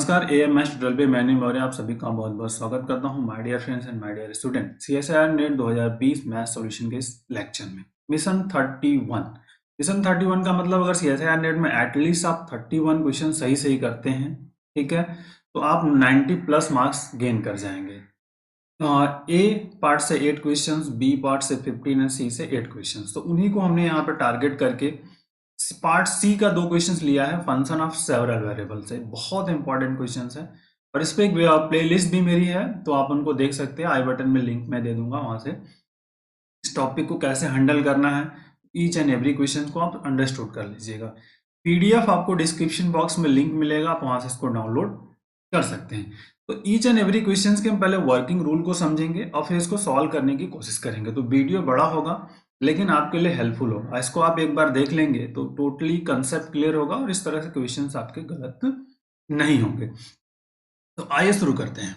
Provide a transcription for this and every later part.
नमस्कार AMS tutorial पे मैंने मौर्य आप सभी का बहुत बहुत स्वागत करता हूं my dear friends and my dear student CSIR NET 2020 math solution के इस लेक्चर में मिशन 31 का मतलब अगर सीएसआईआर नेट में एटलीस्ट आप 31 क्वेश्चन सही सही करते हैं, ठीक है, तो आप 90 प्लस मार्क्स गेन कर जाएंगे। ए पार्ट से 8 क्वेश्चंस, बी पार्ट से 15 और सी से 8 क्वेश्चंस, तो उन्हीं को हमने यहाँ पे टारगेट करके पार्ट सी का 2 क्वेश्चंस लिया है फंक्शन ऑफ सेवरल वेरिएबल से। बहुत इंपॉर्टेंट क्वेश्चंस है और इस पे एक प्लेलिस्ट भी मेरी है, तो आप उनको देख सकते हैं। आई बटन में लिंक मैं दे दूंगा, वहां से इस टॉपिक को कैसे हैंडल करना है, ईच एंड एवरी क्वेश्चन को आप अंडरस्टूड कर लीजिएगा। पीडीएफ आपको डिस्क्रिप्शन बॉक्स में लिंक मिलेगा, आप वहां से इसको डाउनलोड कर सकते हैं। तो ईच एंड एवरी क्वेश्चंस के हम पहले वर्किंग रूल को समझेंगे और फिर इसको सॉल्व करने की कोशिश करेंगे। तो वीडियो बड़ा होगा लेकिन आपके लिए हेल्पफुल होगा। इसको आप एक बार देख लेंगे तो टोटली कंसेप्ट क्लियर होगा और इस तरह से क्वेश्चंस आपके गलत नहीं होंगे। तो आइए शुरू करते हैं।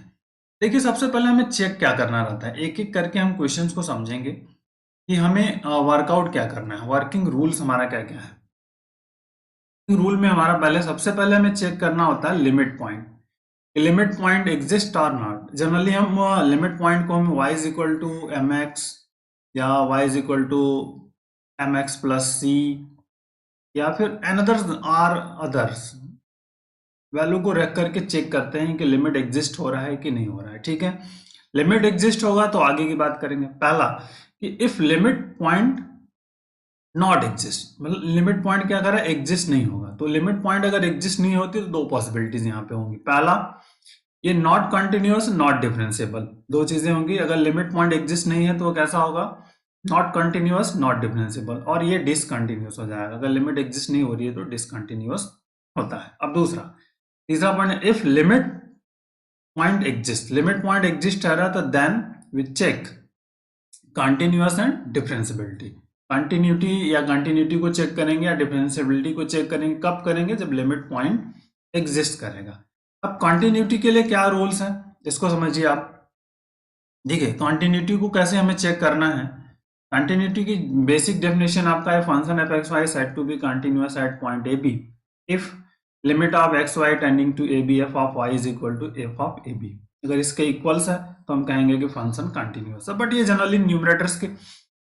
देखिए, सबसे पहले हमें चेक क्या करना रहता है, एक एक करके हम क्वेश्चंस को समझेंगे कि हमें वर्कआउट क्या करना है, वर्किंग रूल्स हमारा क्या क्या है। रूल में हमारा पहले सबसे पहले हमें चेक करना होता है limit point. Limit point exist or not. Generally हम लिमिट पॉइंट को हम y is equal to M X या y is equal to M X plus C या फिर अनदर आर अदर्स वैल्यू को रख करके चेक करते हैं कि लिमिट एग्जिस्ट हो रहा है कि नहीं हो रहा है। ठीक है, लिमिट एग्जिस्ट होगा तो आगे की बात करेंगे। पहला कि if limit point not exist, मतलब लिमिट पॉइंट क्या कर रहा है, एग्जिस्ट नहीं होगा। तो लिमिट पॉइंट अगर एग्जिस्ट नहीं होती तो दो पॉसिबिलिटीज यहाँ पे होंगी। पहला, ये नॉट कंटिन्यूअस नॉट डिफरेंशिएबल, दो चीजें होंगी। अगर लिमिट पॉइंट एग्जिस्ट नहीं है तो वो कैसा होगा, नॉट कंटिन्यूअस नॉट डिफरेंशिएबल, और ये डिसकंटिन्यूअस हो जाएगा। अगर लिमिट एग्जिस्ट नहीं हो रही है तो डिसकंटिन्यूअस होता है। अब दूसरा, तीसरा point, if limit point exist, limit point exist है रहा तो then we check continuous and differentiability. Continuity या कंटिन्यूटी को चेक करेंगे या डिफरेंशिएबिलिटी को चेक करेंगे। कब करेंगे, जब लिमिट पॉइंट एग्जिस्ट करेगा। अब कंटिन्यूटी के लिए क्या रूल्स हैं इसको समझिए आप। देखिए, कंटिन्यूटी को कैसे हमें चेक करना है। कंटिन्यूटी की बेसिक डेफिनेशन आपका है, function F X Y said to be continuous at point A B if limit of x Y tending to A B F of Y is equal to F of A B. अगर इसके equals है तो हम कहेंगे कि function continuous है। But ये generally numerators के,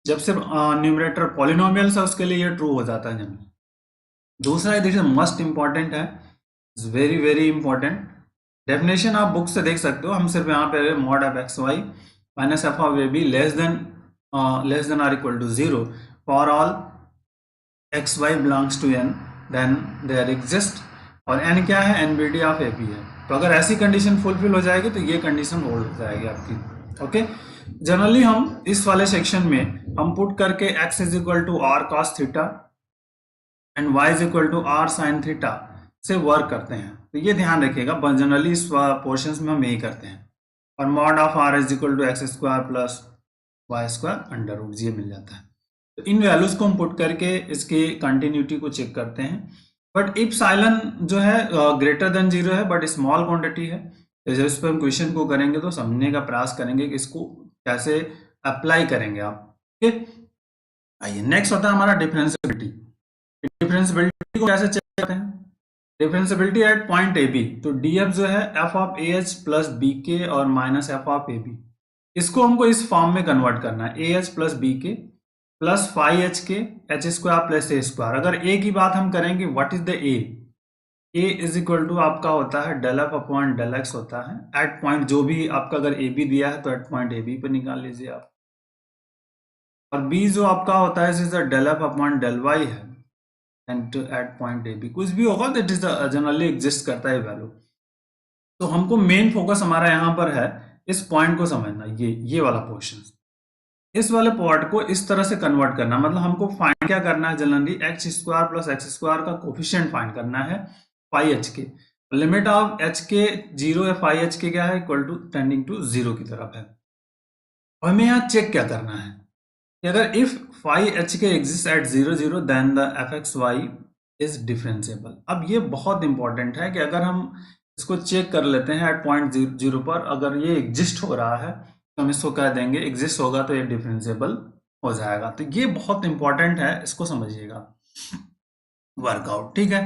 जब से न्यूमरेटर पॉलिनोमियल्स है उसके लिए ये ट्रू हो जाता है जनरली। दूसरा, दिस इज मस्ट इंपॉर्टेंट है, is very very important. Definition आप बुक से देख सकते हो, हम सिर्फ यहाँ पे mod of x Y minus F of A B less than are equal to 0 for all X Y belongs to N then there exist, और एन क्या है, एनबीडी ऑफ ए बी है। तो अगर ऐसी कंडीशन फुलफिल हो जाएगी तो ये कंडीशन होल्ड हो जाएगी आपकी। ओके, जनरली हम इस वाले सेक्शन में हम पुट करके X is equal to are cos theta and y is equal to are sine theta से वर्क करते हैं। तो ये ध्यान रखिएगा, जनरली इस पोर्शंस में हम यही करते हैं। और mod of r is equal to x square plus Y square under root, ये मिल जाता है। तो इन वैल्यूज को हम पुट करके इसकी कंटिन्यूटी को चेक करते हैं। बट इफ साइलन जो है ग्रेटर देन 0 है बट स्मॉल क्वांटिटी है, तो जब इस पर हम क्वेश्चन को करेंगे तो समझने का प्रयास करेंगे कि इसको कैसे अप्लाई करेंगे आप। ठीक है, आइए नेक्स्ट होता है हमारा डिफरेंशिएबिलिटी। डिफरेंशिएबिलिटी को कैसे चेक करते हैं, differentiability at point A B. तो df जो है f of A H plus B K और minus F of A B, इसको हमको इस फॉर्म में कन्वर्ट करना है, A H plus B K plus five H K H square plus A square. अगर ए की बात हम करेंगे, what is the A is equal to आपका होता है del F upon del X होता है एट पॉइंट, जो भी आपका अगर ए बी दिया है तो एट पॉइंट ए बी पे निकाल लीजिए आप। और बी जो आपका होता है del F upon del Y है and at point A B, कुछ भी होगा दैट इज जनरली एग्जिस्ट करता है वैल्यू। तो हमको मेन फोकस हमारा यहाँ पर है इस पॉइंट को समझना, ये वाला पोर्शन, इस वाले पार्ट को इस तरह से कन्वर्ट करना। मतलब हमको फाइंड क्या करना है, generally x square plus X square का कोफिशिएंट फाइंड करना है फाइव एच के। लिमिट ऑफ एच के 0 या फाइव एच के क्या है, इक्वल टू टेंडिंग टू 0 की तरफ है। और हमें यहाँ चेक क्या करना है कि अगर if five H K exist at 0 0 then the F X Y is differentiable. अब ये बहुत इंपॉर्टेंट है कि अगर हम इसको चेक कर लेते हैं एट पॉइंट 0 पर, अगर ये एग्जिस्ट हो रहा है तो हम इसको कह देंगे एग्जिस्ट होगा तो ये डिफरेंशिएबल हो जाएगा। तो ये बहुत इंपॉर्टेंट है, इसको समझिएगा वर्कआउट। ठीक है,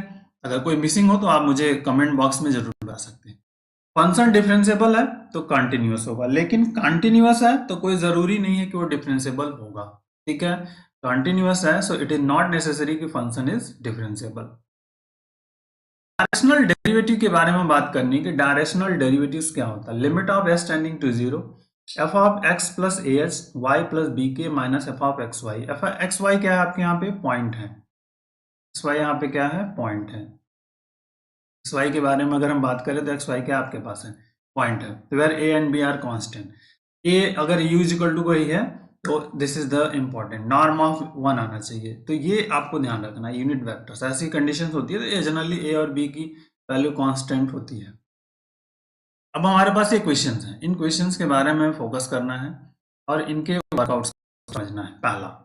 अगर कोई मिसिंग हो तो आप मुझे कमेंट बॉक्स में जरूर बता सकते हैं। फंक्शन डिफरेंशिएबल है तो कंटिन्यूअस होगा, लेकिन कंटिन्यूअस है तो कोई जरूरी नहीं है कि वो डिफरेंशिएबल होगा। ठीक है, कंटिन्यूअस है so it is not necessary कि function is differentiable. Directional derivative के बारे में बात करनी कि डायरेक्शनल डेरिवेटिव्स क्या होता है। Limit of S tending to zero, F of x plus A H Y plus B के minus F of x Y. F X Y क्या है आपके यहाँ पे, पॉइंट है। एक्स वाई यहाँ पे क्या है, पॉइंट है। एक्स वाई के बारे में अगर हम बात करें तो एक्स वाई क्या आपके पास है, पॉइंट है। तो where A and B are constant, A अगर यू इज इक्वल टू कोई है तो this is the important, norm of one आना चाहिए। तो ये आपको ध्यान रखना है, यूनिट वेक्टर्स ऐसी कंडीशंस होती है तो जनरली ए और बी की वैल्यू कांस्टेंट होती है। अब हमारे पास ये क्वेश्चंस हैं, इन क्वेश्चंस के बारे में फोकस करना है और इनके वर्कआउट समझना है। पहला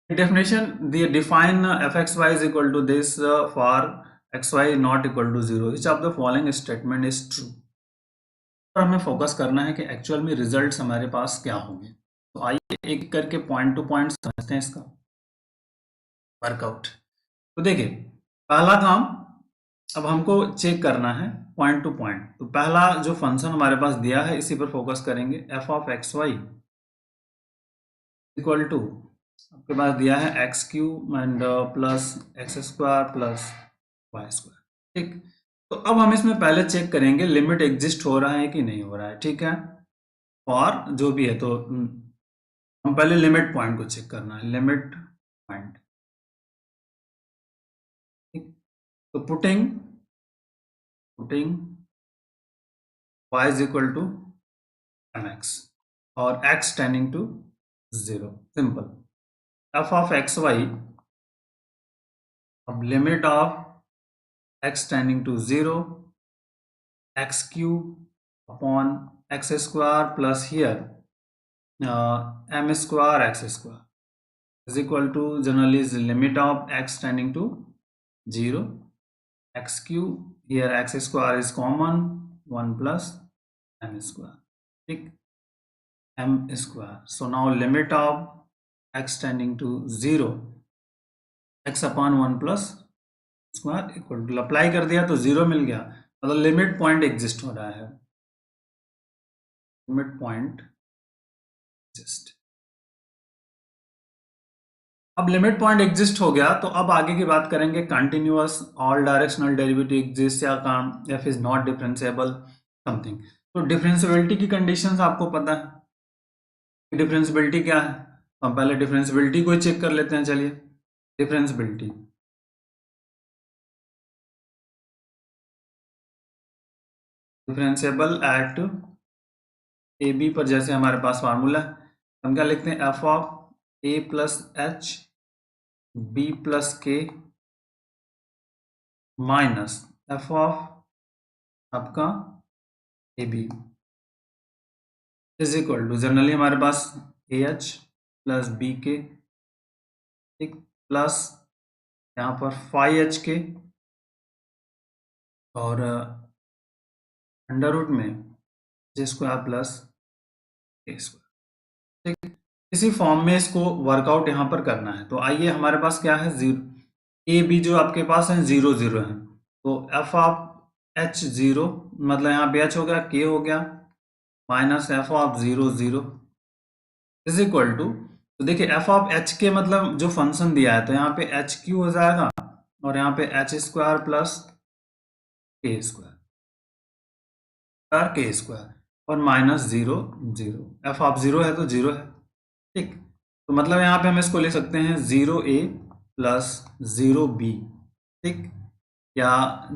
definition, they define fxy is equal to this for xy not equal to 0, which of the following statement is true। और हमें फोकस करना है कि एक्चुअल में रिजल्ट्स हमारे पास क्या होंगे। तो आइए एक करके पॉइंट टू पॉइंट समझते हैं इसका वर्कआउट। तो देखिए पहला काम, अब हमको चेक करना है पॉइंट टू पॉइंट। तो पहला जो फंक्शन हमारे पास दिया है इसी पर फोकस करेंगे। F of x Y equal to आपके पास दिया है X Q and plus X square plus Y square. ठीक, तो अब हम इसमें पहले चेक करेंगे लिमिट एग्जिस्ट हो रहा है कि नहीं हो रहा है। ठीक है, और जो भी है तो हम पहले लिमिट पॉइंट को चेक करना है, लिमिट पॉइंट। ठीक, तो putting y is equal to mx और x tending to 0, simple. f of x Y, अब limit of x tending to 0, X cube upon x square plus here M square x square is equal to generally is limit of x tending to 0, X cube here X square is common 1 plus M square. ठीक, M square, so now limit of x tending to 0, x upon 1 plus square equal to, apply कर दिया तो 0 मिल गया, मतलब limit point exist हो रहा है, limit point exist. अब लिमिट पॉइंट एग्जिस्ट हो गया तो अब आगे की बात करेंगे continuous, all directional derivative exist या काम F is not differentiable something. तो डिफरेंशिएबिलिटी की कंडीशंस आपको पता है, डिफरेंशिएबिलिटी क्या है। हम पहले डिफरेंशिएबिलिटी को चेक कर लेते हैं। चलिए differentiability, differentiable at A B पर जैसे हमारे पास फार्मूला है, हम क्या लिखते हैं, F of A plus H B plus K minus F of आपका A B is equal to, generally हमारे पास A H plus B K, ठीक, प्लस यहाँ पर फाइव एच के और अंडर रूट में J square plus A square. ठीक, इसी फॉर्म में इसको वर्कआउट यहाँ पर करना है। तो आइए हमारे पास क्या है, जीरो ए बी जो आपके पास है 0 0 है, तो एफ ऑफ एच 0 मतलब यहाँ पे एच हो गया, के हो गया, minus F of 0 0 is equal to, तो देखिए एफ ऑफ एच के मतलब जो फंक्शन दिया है तो यहाँ पे एच क्यू हो जाएगा और यहाँ पे एच स्क्वायर प्लस के स्क्वायर और माइनस 0 0, एफ ऑफ 0 है तो 0 है। ठीक, तो मतलब यहाँ पे हम इसको ले सकते हैं 0a प्लस 0b, ठीक, या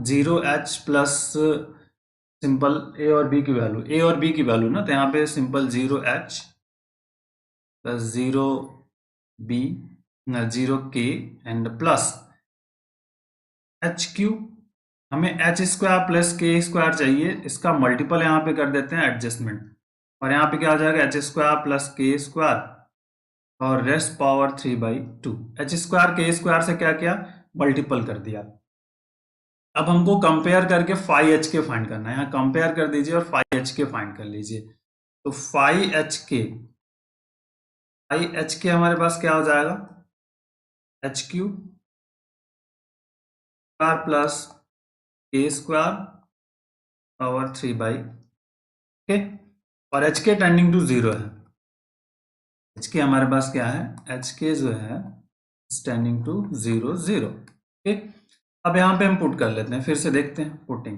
0h प्लस सिंपल ए और बी की वैल्यू, ए और बी की वैल्यू ना, तो यहाँ पे simple 0h plus 0b 0k and plus H Q, हमें एच स्क्वायर प्लस के स्क्वायर चाहिए, इसका मल्टीपल यहाँ पे कर देते हैं एडजस्टमेंट, और यहाँ पे क्या आ जाएगा एच स्क्वायर प्लस के स्क्वायर और रेस्ट पावर 3/2, एच स्क्वायर के स्क्वायर से क्या किया, मल्टीपल कर दिया। अब हमको कंपेयर करके फाइव एच के फाइंड करना है, यहाँ कंपेयर कर दीजिए और फाइव एच के फाइंड कर लीजिए। तो फाइव एच के हमारे पास क्या हो जाएगा, एच क्यू स्क्वायर प्लस के स्क्वायर पावर 3 ओके। और एच के टेंडिंग टू 0 है। एच के हमारे पास क्या है, एच के जो है टेंडिंग टू 0 0 ओके। अब यहाँ पे हम पुट कर लेते हैं, फिर से देखते हैं पुटिंग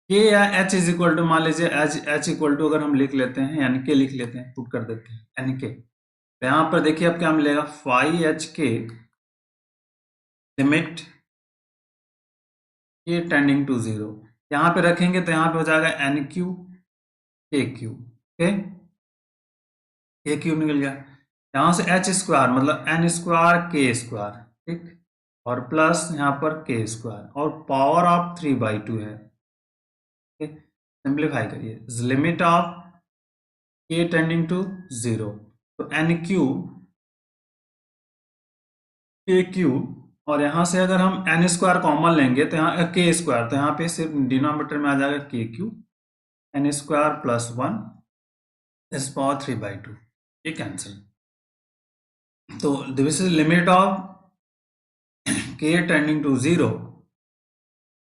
के या एच इज इक्वल टू, मान लीजिए एच इक्वल टू अगर हम लिख लेते हैं यानी के लिख लेते हैं, पुट कर देते हैं एन के। तो यहाँ पर देखिए अब क्या मिलेगा, 5HK लिमिट के टेंडिंग टू 0। यहाँ पे रखेंगे तो यहाँ पे हो जाएगा एन क्यू के क्यू ओके, के क्यू निकल गया। यहाँ से एच स्क्वायर मतलब एन स्क्वायर के स्क्वायर, ठीक, और प्लस यहाँ पर के स्क्वायर और पावर ऑफ 3/2 है। सिंप्लीफाई करिए, लिमिट ऑफ के टेंडिंग टू 0, तो एन क्यू के क्यू, और यहाँ से अगर हम एन स्क्वायर कॉमन लेंगे तो यहाँ के स्क्वायर, तो यहाँ पे सिर्फ डिनोमिनेटर में आ जाएगा के क्यू एन स्क्वायर प्लस 1 इस पावर 3/2, ये कैंसिल। तो दिस इज लिमिट ऑफ के टेंडिंग टू 0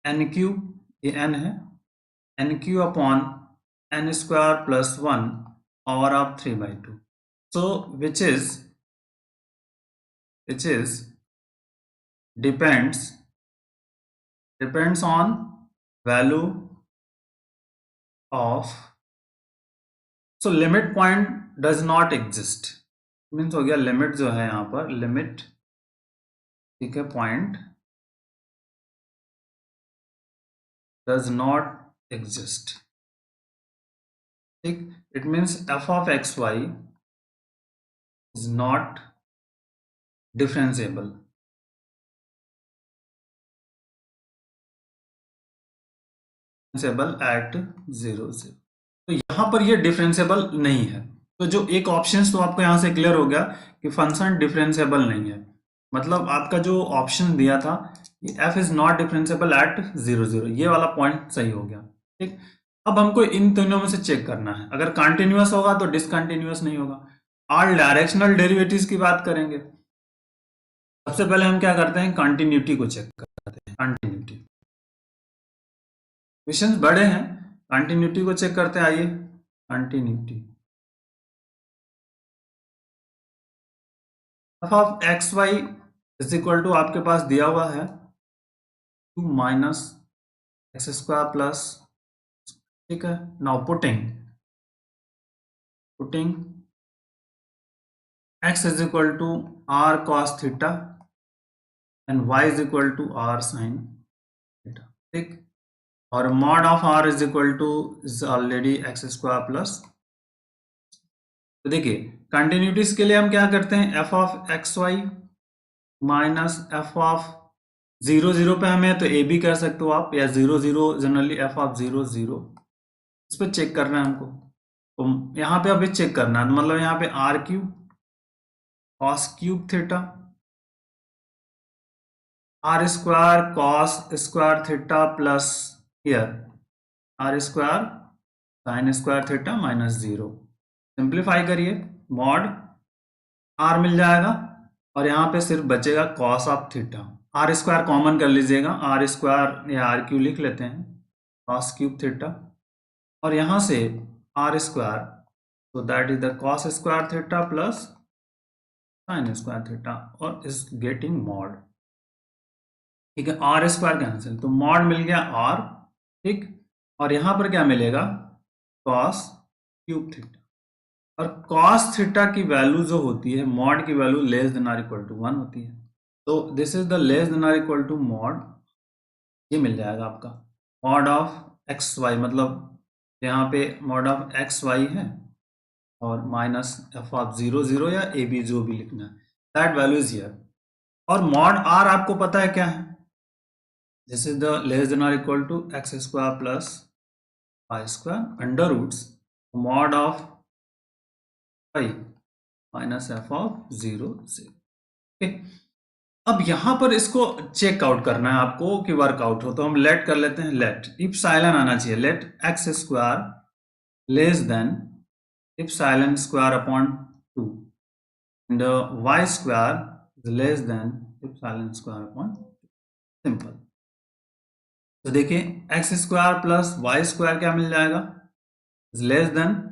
एन क्यू, ये एन है, n q upon n square plus 1 power of 3/2, so which is depends on value of, so limit point does not exist, means हो गया limit जो है यहाँ पर limit, ठीक है, पॉइंट does not exist, ठीक, it means f of xy is not differentiable at 0 0। तो यहाँ पर ये डिफरेंशिएबल नहीं है, तो जो एक ऑप्शन तो आपको यहाँ से क्लियर हो गया कि फंक्शन डिफरेंशिएबल नहीं है, मतलब आपका जो ऑप्शन दिया था f is not differentiable eight 0 0, ये वाला पॉइंट सही हो गया, ठीक। अब हमको इन तीनों में से चेक करना है, अगर कंटिन्यूअस होगा तो डिसकंटिन्यूअस नहीं होगा। और डायरेक्शनल डेरिवेटिव्स की बात करेंगे, सबसे पहले हम क्या करते हैं, कंटिन्यूटी को चेक करते हैं। कंटिन्यूटी क्वेश्चंस बड़े हैं, कंटिन्यूटी को चेक करते हैं, आइए continuity f of x Y is equal to आपके पास दिया हुआ है 2 माइनस एक्स स्क्वायर प्लस, ठीक है। Now putting x is equal to r cos theta and y is equal to r sin theta, ठीक, और mod of r is equal to is already x square plus। तो देखिए कंटिन्यूटीज के लिए हम क्या करते हैं, f of x Y minus F of 0 0 पे हमें तो a भी कर सकते हो आप, या 0 0 जनरली f ऑफ 0 0, इस पर चेक करना है हमको। तो यहाँ पे अभी चेक करना है, मतलब यहाँ पे r cube cos cube theta r square cos square theta plus here r square sine square theta minus 0। Simplify करिए, मॉड आर मिल जाएगा और यहाँ पे सिर्फ बचेगा cos of theta, r square common कर लीजिएगा, आर स्क्वायर या आर क्यूब लिख लेते हैं, कॉस क्यूब थीटा, और यहाँ से आर स्क्वायर, तो that is the cos square theta plus sine square theta और इज गेटिंग मॉड, ठीक है। आर स्क्वायर कैंसिल, तो मॉड मिल गया आर, ठीक, और यहाँ पर क्या मिलेगा, कॉस क्यूब थीटा, और कॉस थीटा की वैल्यू जो होती है, मॉड की value less than are equal to 1 होती है, तो this is the less than are equal to mod, ये मिल जाएगा आपका मॉड ऑफ एक्स वाई, मतलब यहाँ पे मॉड ऑफ एक्स वाई है और माइनस एफ ऑफ 0 0 या ए बी जो भी लिखना है, दैट वैल्यू इज हियर। और मॉड आर आपको पता है क्या है, this is the less than are equal to x square plus Y square under roots mod of y minus F of 0 0। अब यहां पर इसको चेक आउट करना है आपको कि वर्कआउट हो, तो हम लेट कर लेते हैं, लेट इप्सिलॉन आना चाहिए, let x square less than epsilon square upon 2 and y square less than epsilon square upon simple. तो देखिए x square plus Y square क्या मिल जाएगा, is less than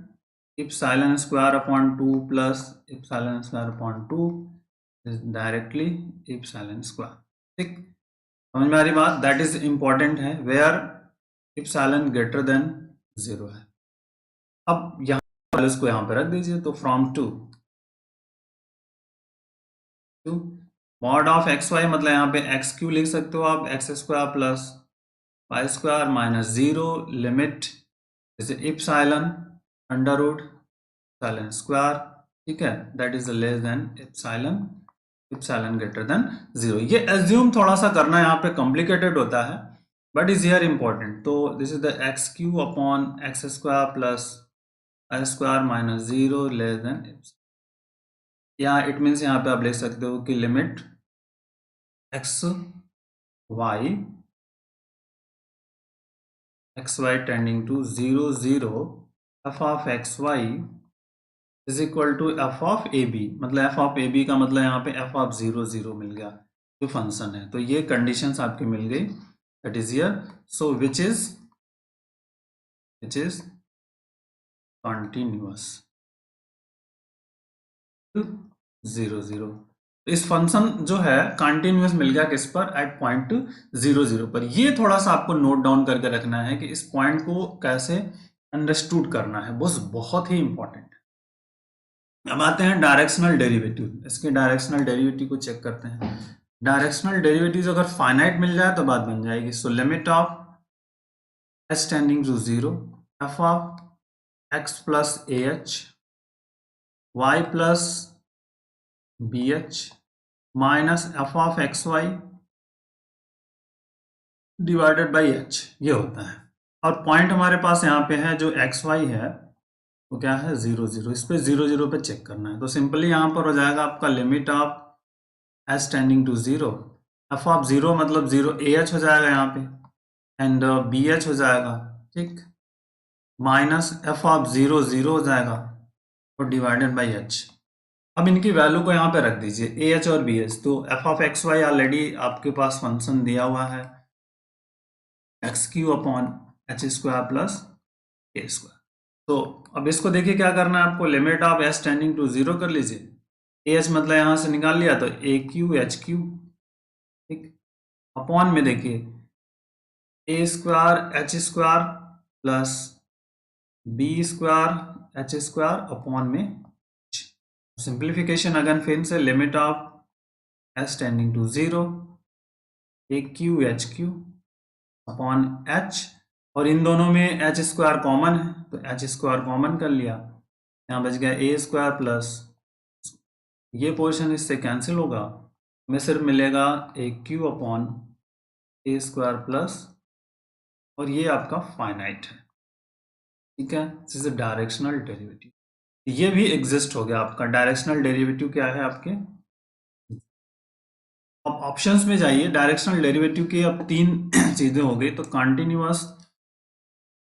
epsilon square upon 2 plus epsilon square upon 2 is directly epsilon square. ठीक, समझ में आ रही बात, दैट इज इंपॉर्टेंट है वेयर एप्सिलॉन ग्रेटर देन 0 है। अब यहाँ इसको यहाँ पे रख दीजिए, तो from to mod of x Y, मतलब यहाँ पे एक्स क्यू लिख सकते हो आप, X square plus Y square minus 0 limit जैसे epsilon under root epsilon square, ठीक है, that is less than epsilon, epsilon greater than 0। ये एज्यूम थोड़ा सा करना यहाँ पे कॉम्प्लिकेटेड होता है बट इज हियर इंपॉर्टेंट। तो this is the x Q upon x square plus Y square minus 0 less than, या इट मीन्स यहाँ पे आप लिख सकते हो कि limit x Y tending to 0 0 f of x Y is equal to F of A b, मतलब f of A b का मतलब यहाँ पे एफ ऑफ 0 0 मिल गया जो फंक्शन है। तो ये कंडीशंस आपकी मिल गई, that is here. So which is continuous 0 0। इस फंक्शन जो है कंटिन्यूअस मिल गया किस पर, एट पॉइंट 0 0 पर। ये थोड़ा सा आपको नोट डाउन करके रखना है कि इस पॉइंट को कैसे अंडरस्टूड करना है, बस बहुत ही इंपॉर्टेंट है। अब आते हैं डायरेक्शनल डेरिवेटिव, इसके डायरेक्शनल डेरिवेटिव को चेक करते हैं। डायरेक्शनल डेरिवेटिव अगर फाइनाइट मिल जाए तो बात बन जाएगी। So limit of H tending to 0 f of x plus A H Y plus b h minus F of x y divided by h, ये होता है। और पॉइंट हमारे पास यहाँ पे है जो एक्स वाई है वो क्या है 0 0, इस पे 0 0 पे चेक करना है। तो सिंपली यहाँ पर हो जाएगा आपका limit of H tending to 0 f of 0 मतलब 0 ए एच हो जाएगा यहाँ पे एंड बी एच हो जाएगा, ठीक, माइनस एफ ऑफ 0 0 हो जाएगा और डिवाइडेड बाई एच। अब इनकी वैल्यू को यहाँ पे रख दीजिए ए एच और बी एच। तो F of x Y already आपके पास फंक्शन दिया हुआ है X Q upon H square plus A square. तो अब इसको देखिए क्या करना है आपको, limit of H tending to 0 कर लीजिए, ए एच मतलब यहाँ से निकाल लिया तो ए क्यू एच क्यू, ठीक, अपॉन में देखिए A square H square plus B square H square upon में सिंप्लीफिकेशन अगन फिर से limit of H tending to 0 A cube H cube upon H, और इन दोनों में एच स्क्वायर कॉमन है तो एच स्क्वायर कॉमन कर लिया, यहाँ बच गया ए स्क्वायर प्लस ये पोर्शन इससे कैंसिल होगा, हमें सिर्फ मिलेगा ए क्यू अपॉन ए स्क्वायर प्लस, और ये आपका फाइनाइट है, ठीक है। दिस इज डायरेक्शनल डेरिवेटिव, ये भी एग्जिस्ट हो गया आपका। डायरेक्शनल डेरिवेटिव क्या है आपके, अब ऑप्शंस में जाइए, डायरेक्शनल डेरिवेटिव की अब 3 चीजें हो गई, तो कंटिन्यूअस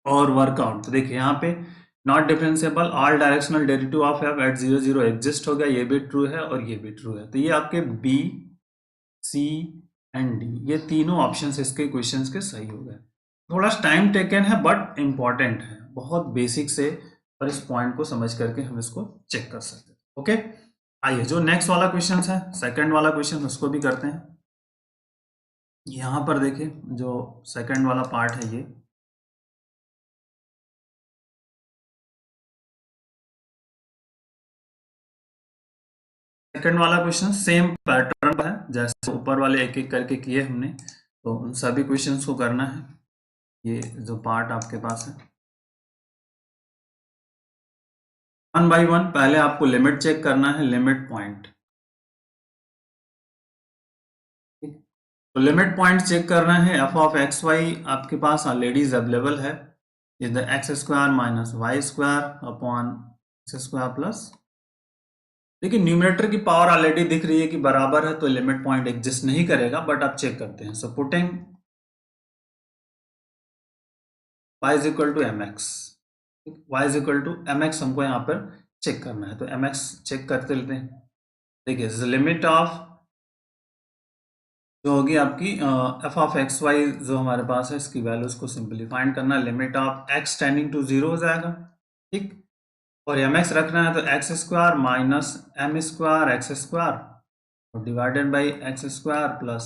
और वर्कआउट। तो देखिए यहाँ पे not differentiable, all directional derivative of f at 0 0 exist हो गया, ये भी ट्रू है और ये भी ट्रू है। तो ये आपके बी सी एंड डी, ये तीनों ऑप्शंस इसके क्वेश्चंस के सही हो गए। थोड़ा टाइम टेकन है बट इंपॉर्टेंट है, बहुत बेसिक से, और इस पॉइंट को समझ करके हम इसको चेक कर सकते हैं। ओके, आइए जो नेक्स्ट वाला क्वेश्चन है, सेकंड वाला क्वेश्चन, उसको भी करते हैं। यहाँ पर देखिए जो सेकंड वाला पार्ट है, ये सेकंड वाला क्वेश्चन सेम पैटर्न पर है जैसे ऊपर वाले एक एक करके किए हमने, तो उन सभी क्वेश्चंस को करना है। ये जो पार्ट आपके पास है, वन बाय वन पहले आपको लिमिट चेक करना है, लिमिट पॉइंट, तो लिमिट पॉइंट चेक करना है। एफ ऑफ एक्स वाई आपके पास ऑलरेडी अवेलेबल है, is the x square minus y square upon x square plus, देखिए न्यूमरेटर की पावर ऑलरेडी दिख रही है कि बराबर है, तो लिमिट पॉइंट एग्जिस्ट नहीं करेगा, बट आप चेक करते हैं। So putting y is equal to M x, y is equal to M x हमको यहाँ पर चेक करना है, तो एम एक्स चेक करते लेते हैं। देखिए लिमिट ऑफ जो होगी आपकी एफ ऑफ एक्स वाई जो हमारे पास है, इसकी वैल्यूज को सिंप्लीफाइंड करना, limit of x tending to zero हो जाएगा, ठीक। और एम एक्स रखना है तो x square minus m square x square और divided by x square plus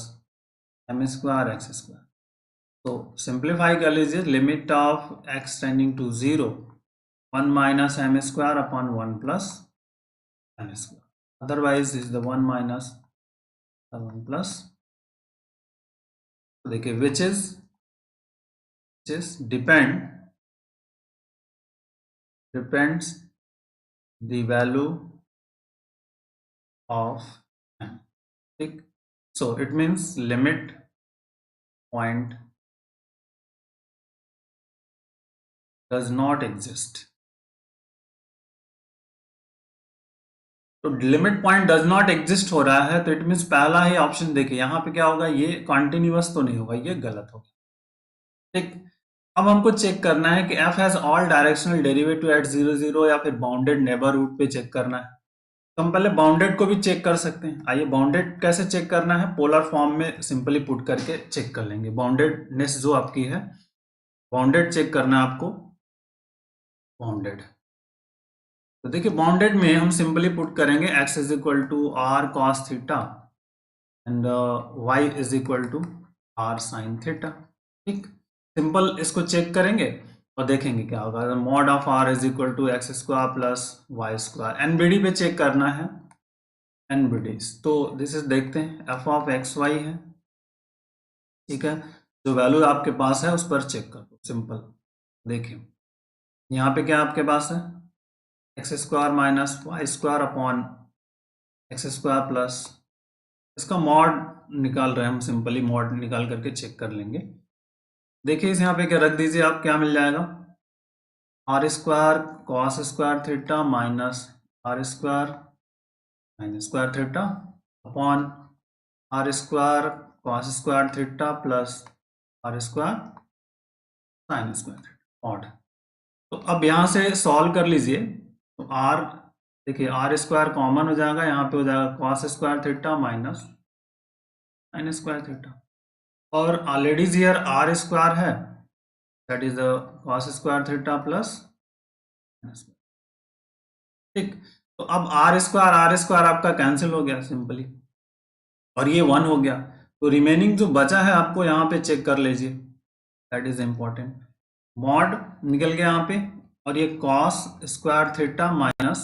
M square x square. तो सिंप्लीफाई कर लीजिए, limit of x tending to zero 1 minus m square upon 1 plus M square, otherwise is the 1 minus 1 plus, तो देखिए which is depends the value of M, ठीक। So it means limit point does not exist. तो limit point does not exist हो रहा है, तो it means पहला ही option देखिए यहाँ पे क्या होगा, ये कॉन्टिन्यूअस तो नहीं होगा, ये गलत होगा, ठीक। अब हमको चेक करना है कि F has all directional derivative eight 0 0 या फिर बाउंडेड नेबरहुड पे चेक करना है। तो हम पहले बाउंडेड को भी चेक कर सकते हैं। आइए बाउंडेड कैसे चेक करना है, पोलर फॉर्म में सिंपली पुट करके चेक कर लेंगे। बाउंडेडनेस जो आपकी है, बाउंडेड चेक करना है आपको, बाउंडेड। तो देखिए बाउंडेड में हम सिंपली पुट करेंगे x is equal to are cos theta and y is equal to are sine theta, ठीक। सिंपल इसको चेक करेंगे और देखेंगे क्या होगा। Mod of r is equal to x square plus Y square, NBD पे check करना है, एनबीडी। तो दिस इज देखते हैं एफ ऑफ एक्स वाई है, ठीक है। जो वैल्यू आपके पास है उस पर चेक कर दो, सिंपल। देखिए यहाँ पे क्या आपके पास है, x square minus y square upon x square plus, इसका मॉड निकाल रहे हैं हम, सिंपली मॉड निकाल करके चेक कर लेंगे। देखिए इस यहाँ पे क्या रख दीजिए आप, क्या मिल जाएगा, r square cos square theta minus r square sine square theta upon r square cos square theta plus r square sine square theta mod. तो अब यहाँ से सॉल्व कर लीजिए, तो आर, देखिए आर स्क्वायर कॉमन हो जाएगा, यहाँ पे हो जाएगा cos square theta minus sign square theta, और ऑलरेडी हियर आर स्क्वायर है, that is the cos square theta plus, ठीक। तो अब आर स्क्वायर आपका कैंसिल हो गया सिंपली, और ये 1 हो गया। तो रिमेनिंग जो बचा है आपको यहाँ पे चेक कर लीजिए, दैट इज इंपॉर्टेंट। मॉड निकल गया यहाँ पे, और ये cos square theta minus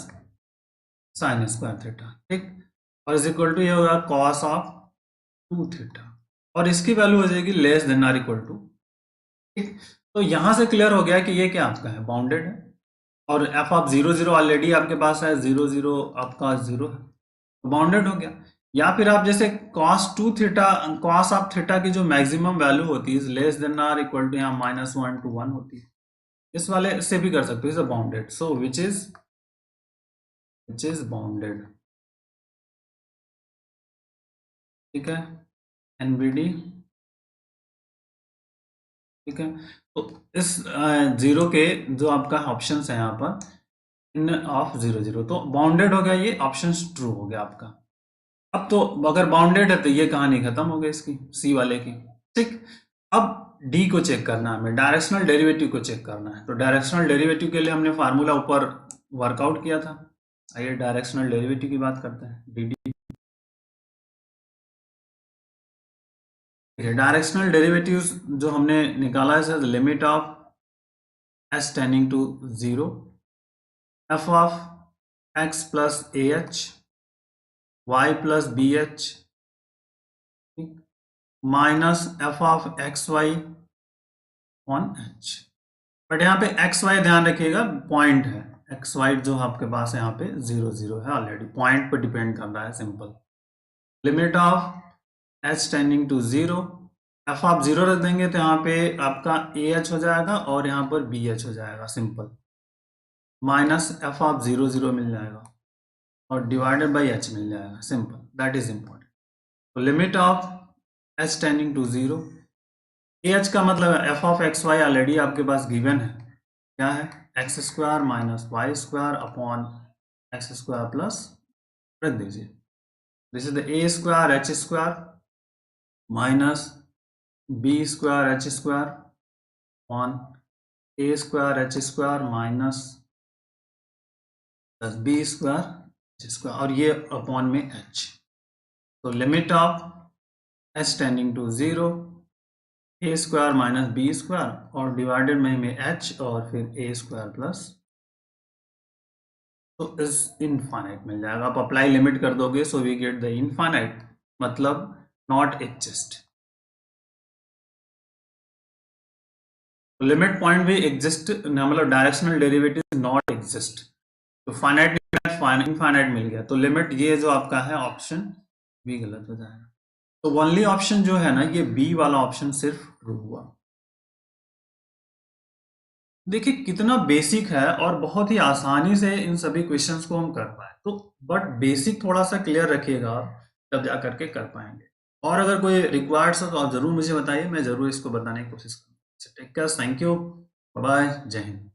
sign square theta, ठीक। और इज इक्वल टू ये होगा कॉस ऑफ 2 थीटा, और इसकी वैल्यू हो जाएगी less than are equal to, ठीक। तो यहां से क्लियर हो गया कि ये क्या आपका है, बाउंडेड है। और एफ ऑफ 0 0 ऑलरेडी आपके पास है, 0 0 आपका 0 है, तो बाउंडेड हो गया। या फिर आप जैसे cos 2 theta, cos of theta की जो मैक्सिमम वैल्यू होती है less than are equal to यहाँ -1 to 1 होती है, इस वाले से भी कर सकते हो, is bounded. So which is bounded, ठीक है, एनबीडी, ठीक है। तो इस जीरो के जो आपका ऑप्शन है यहाँ पर, इन ऑफ 0 0, तो बाउंडेड हो गया, ये ऑप्शन ट्रू हो गया आपका। अब तो अगर बाउंडेड है तो ये कहानी खत्म हो गई इसकी, सी वाले की, ठीक। अब डी को चेक करना है हमें, डायरेक्शनल डेरिवेटिव को चेक करना है। तो डायरेक्शनल डेरिवेटिव के लिए हमने फार्मूला ऊपर वर्कआउट किया था। आइए डायरेक्शनल डेरिवेटिव की बात करते हैं, डी डी। डायरेक्शनल डेरिवेटिव जो हमने निकाला है sir, limit of S tending to 0, f of x plus A H, Y plus b h, minus F of x y on h. But यहाँ पे एक्स वाई ध्यान रखिएगा, पॉइंट है, x Y जो आपके पास है यहाँ पे 0 0 है, ऑलरेडी पॉइंट पर डिपेंड कर रहा है, simple. Limit of H tending to 0, f of 0 रख देंगे तो यहाँ पे आपका ए एच हो जाएगा और यहाँ पर बी एच हो जाएगा, सिंपल। माइनस एफ ऑफ 0 0 मिल जाएगा और डिवाइडेड बाई एच मिल जाएगा, सिंपल, दैट इज इंपॉर्टेंट। तो limit of H tending to 0, a h का मतलब f of x Y already आपके पास गिवन है, क्या है, x square minus y square upon x square plus, रख दीजिए, this is the a square H square minus b square H square on a square H square minus plus B square H square, और ये upon में h. तो limit of H tending to 0, a square minus b square और divided में h और फिर ए square plus, तो इस इनफाइनाइट मिल जाएगा। आप अप्लाई लिमिट कर दोगे, so we get the infinite, मतलब नॉट एग्जिस्ट। लिमिट पॉइंट भी एग्जिस्ट, मतलब डायरेक्शनल डेरिवेटिव नॉट एग्जिस्ट। तो फाइनाइट इनफाइनाइट मिल गया, तो लिमिट ये जो आपका है ऑप्शन बी गलत हो जाएगा। तो ओनली ऑप्शन जो है ना, ये बी वाला ऑप्शन सिर्फ ट्रू हुआ। देखिए कितना बेसिक है और बहुत ही आसानी से इन सभी क्वेश्चंस को हम कर पाए। तो बट बेसिक थोड़ा सा क्लियर रखिएगा आप, तब जा करके कर पाएंगे। और अगर कोई रिक्वायर्ड हो तो आप जरूर मुझे बताइए, मैं जरूर इसको बताने की कोशिश करूँगा। Take care, thank you, bye, जय हिंद।